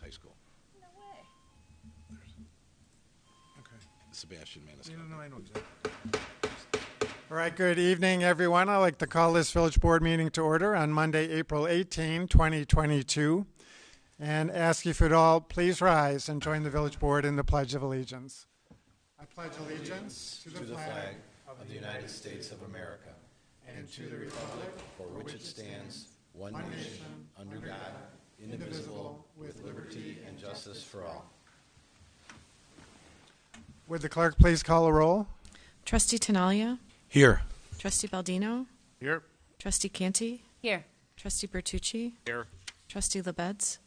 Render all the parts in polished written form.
high school. No way. Okay. Sebastian Maniscalco. No, I know exactly. All right, good evening, everyone. I'd like to call this Village Board meeting to order on Monday, April 18, 2022, and ask you if you'd all please rise and join the Village Board in the Pledge of Allegiance. I pledge allegiance to the flag of the United States of America and to the republic for which it stands, one nation, under God, indivisible, with liberty and justice for all. Would the clerk please call a roll? Trustee Tinaglia. Here. Trustee Baldino. Here. Trustee Canty. Here. Trustee Bertucci. Here. Trustee LaBedz.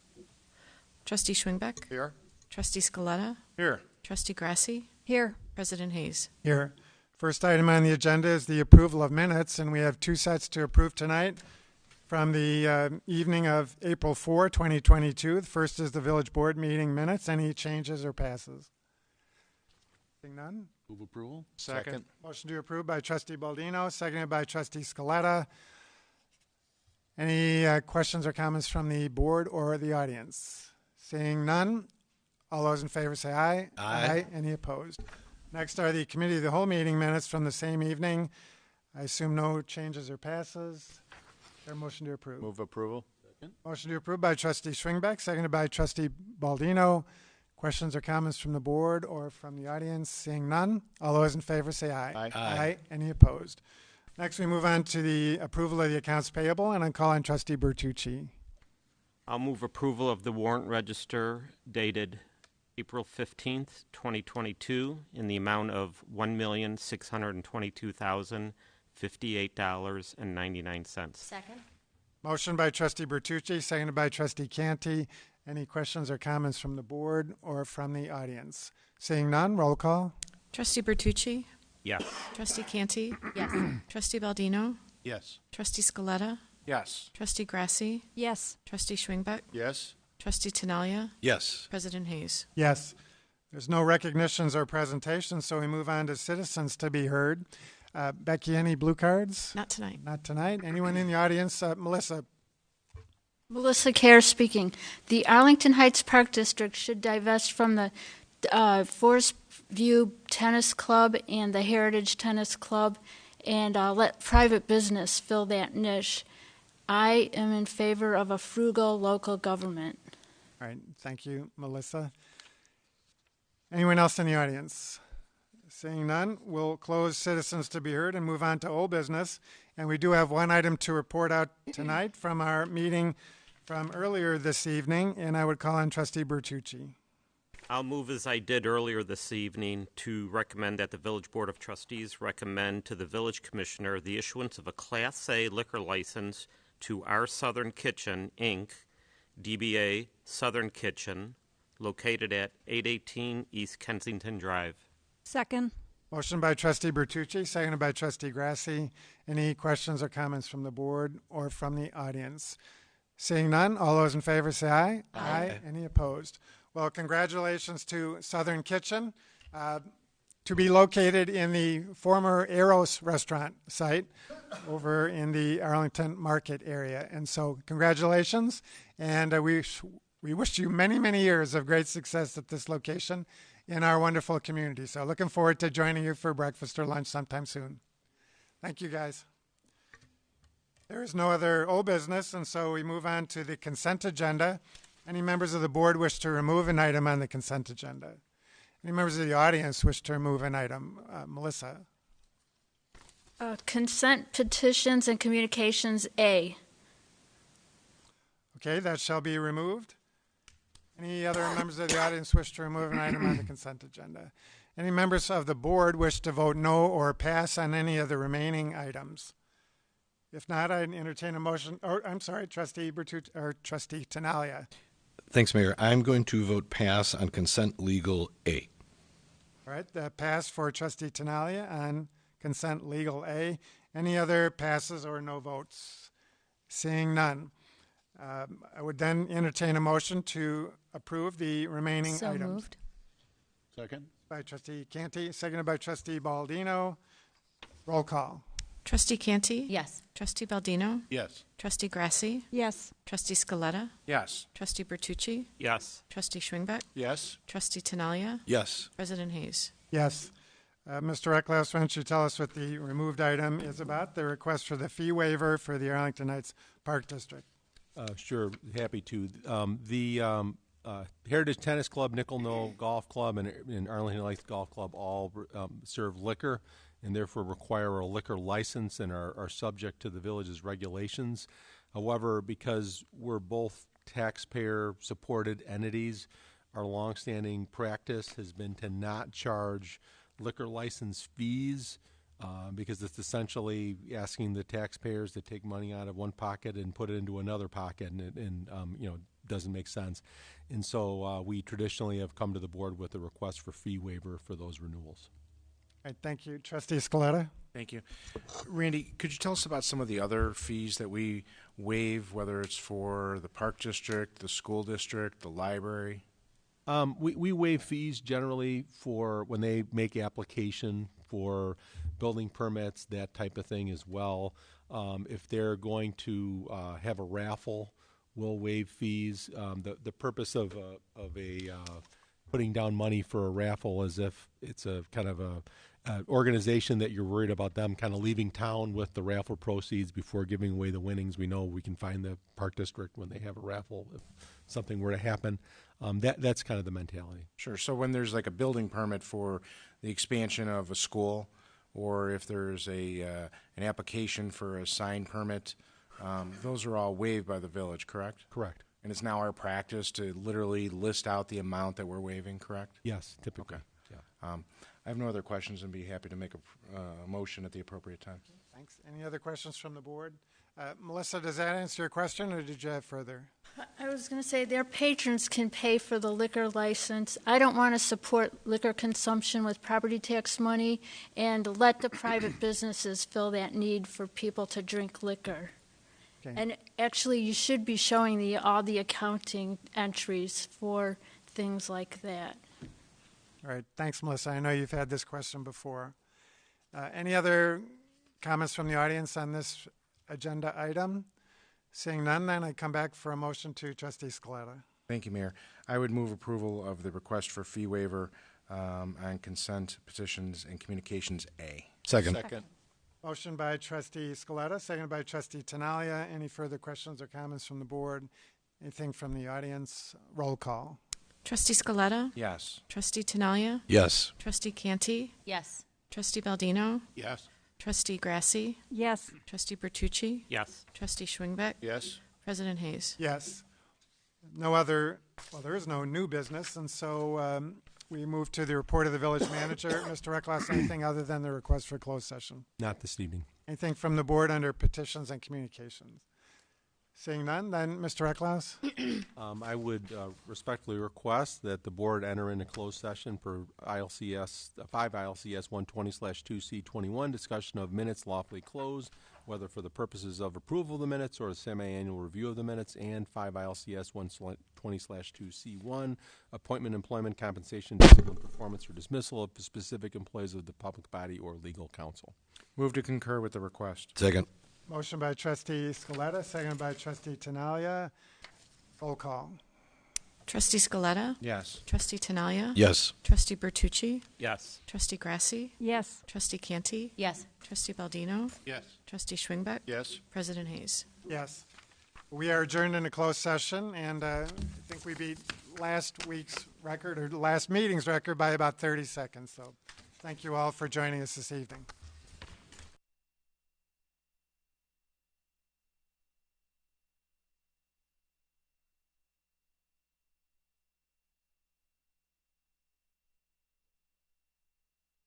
Trustee Schwingbeck. Here. Trustee Scaletta. Here. Trustee Grasse. Here. President Hayes. Here. First item on the agenda is the approval of minutes, and we have two sets to approve tonight from the evening of April 4, 2022. The first is the Village Board meeting minutes. Any changes or passes? Seeing none? Move approval. Second. Motion to approve by Trustee Baldino, seconded by Trustee Scaletta. Any questions or comments from the board or the audience? Seeing none, all those in favor say aye. Aye. Any opposed? Next are the Committee of the Whole meeting minutes from the same evening. I assume no changes or passes. Is there a motion to approve? Move approval. Second. Motion to approve by Trustee Schwingbeck, seconded by Trustee Baldino. Questions or comments from the board or from the audience? Seeing none, all those in favor say aye. Aye. Aye. Any opposed? Next, we move on to the approval of the accounts payable, and I'm calling Trustee Bertucci. I'll move approval of the warrant register dated April 15th, 2022 in the amount of $1,622,058.99. Second. Motion by Trustee Bertucci, seconded by Trustee Canty. Any questions or comments from the board or from the audience? Seeing none, roll call. Trustee Bertucci. Yes. Trustee Canty. Yes. Trustee Baldino. Yes. Trustee Scaletta. Yes. Trustee Grasse. Yes. Trustee Schwingbeck. Yes. Trustee Tinaglia. Yes. President Hayes. Yes. There's no recognitions or presentations, so we move on to citizens to be heard. Becky, any blue cards? Not tonight. Not tonight. Anyone in the audience? Melissa? Melissa Kerr speaking. The Arlington Heights Park District should divest from the Forest View Tennis Club and the Heritage Tennis Club and let private business fill that niche. I am in favor of a frugal local government. All right. Thank you, Melissa. Anyone else in the audience? Seeing none, we'll close citizens to be heard and move on to old business. And we do have one item to report out tonight from our meeting from earlier this evening, and I would call on Trustee Bertucci. I'll move as I did earlier this evening to recommend that the Village Board of Trustees recommend to the Village Commissioner the issuance of a Class A liquor license to Our Southern Kitchen, Inc., DBA Southern Kitchen, located at 818 East Kensington Drive. Second. Motion by Trustee Bertucci, seconded by Trustee Grasse. Any questions or comments from the board or from the audience? Seeing none, all those in favor say aye. Aye. Any opposed? Well, congratulations to Southern Kitchen, to be located in the former Eros restaurant site over in the Arlington Market area. And so congratulations, and we wish you many, many years of great success at this location in our wonderful community. So looking forward to joining you for breakfast or lunch sometime soon. Thank you, guys. There is no other old business, and so we move on to the consent agenda. Any members of the board wish to remove an item on the consent agenda? Any members of the audience wish to remove an item? Melissa? Consent petitions and communications A. Okay, that shall be removed. Any other members of the audience wish to remove an item on the consent agenda? Any members of the board wish to vote no or pass on any of the remaining items? If not, I'd entertain a motion. Oh, I'm sorry, Trustee Bertucci or Trustee Tinaglia. Thanks, Mayor. I'm going to vote pass on consent legal A. All right, the pass for Trustee Tinaglia on consent legal A. Any other passes or no votes? Seeing none. I would then entertain a motion to approve the remaining So items. moved. Second. By Trustee Canty, seconded by Trustee Baldino. Roll call. Trustee Canty? Yes. Trustee Baldino? Yes. Trustee Grasse? Yes. Trustee Scaletta? Yes. Trustee Bertucci? Yes. Trustee Schwingbeck? Yes. Trustee Tinaglia? Yes. President Hayes? Yes. Mr. Ecklouse, why don't you tell us what the removed item is about, the request for the fee waiver for the Arlington Heights Park District? Sure, happy to. The Heritage Tennis Club, Nicolle Golf Club, and Arlington Heights Golf Club all serve liquor and therefore require a liquor license and are subject to the village's regulations. However, because we're both taxpayer-supported entities, our longstanding practice has been to not charge liquor license fees because it's essentially asking the taxpayers to take money out of one pocket and put it into another pocket, and doesn't make sense. And so we traditionally have come to the board with a request for fee waiver for those renewals. All right, thank you. Trustee Scaletta? Thank you. Randy, could you tell us about some of the other fees that we waive, whether it's for the park district, the school district, the library? We waive fees generally for when they make application for building permits, that type of thing as well. If they're going to have a raffle, we'll waive fees. The purpose of putting down money for a raffle is if it's a kind of a organization that you're worried about them kind of leaving town with the raffle proceeds before giving away the winnings. We know we can find the park district when they have a raffle if something were to happen. That's kind of the mentality. Sure. So when there's like a building permit for the expansion of a school, or if there's an application for a sign permit, those are all waived by the village, correct? Correct. And it's now our practice to literally list out the amount that we're waiving, correct? Yes, typically. Okay. Yeah. I have no other questions and be happy to make a motion at the appropriate time. Thanks. Any other questions from the board? Melissa, does that answer your question, or did you have further? I was going to say their patrons can pay for the liquor license. I don't want to support liquor consumption with property tax money and let the private businesses fill that need for people to drink liquor. Okay. And actually, you should be showing all the accounting entries for things like that. All right. Thanks, Melissa. I know you've had this question before. Any other comments from the audience on this agenda item? Seeing none, then I come back for a motion to Trustee Scaletta. Thank you, Mayor. I would move approval of the request for fee waiver on consent petitions and communications A. Second. Motion by Trustee Scaletta, seconded by Trustee Tinaglia. Any further questions or comments from the board? Anything from the audience? Roll call. Trustee Scaletta? Yes. Trustee Tinaglia? Yes. Trustee Canty? Yes. Trustee Baldino? Yes. Trustee Grasse? Yes. Trustee Bertucci? Yes. Trustee Schwingbeck? Yes. President Hayes? Yes. No other, well, there is no new business, and so we move to the report of the village manager. Mr. Ecklouse, anything other than the request for closed session? Not this evening. Anything from the board under petitions and communications? Seeing none, then Mr. Ecklouse? I would respectfully request that the board enter into closed session for ILCS 5 ILCS 120/2C21, discussion of minutes lawfully closed, whether for the purposes of approval of the minutes or a semi-annual review of the minutes, and 5 ILCS 120/2C1, appointment, employment, compensation, discipline, performance, or dismissal of specific employees of the public body or legal counsel. Move to concur with the request. Second. Motion by Trustee Scaletta, seconded by Trustee Tinaglia. Roll call. Trustee Scaletta? Yes. Trustee Tinaglia? Yes. Trustee Bertucci? Yes. Trustee Grasse? Yes. Trustee Canty? Yes. Trustee Baldino? Yes. Trustee Schwingbeck? Yes. President Hayes? Yes. We are adjourned in a closed session, and I think we beat last week's record, or last meeting's record, by about 30 seconds. So thank you all for joining us this evening.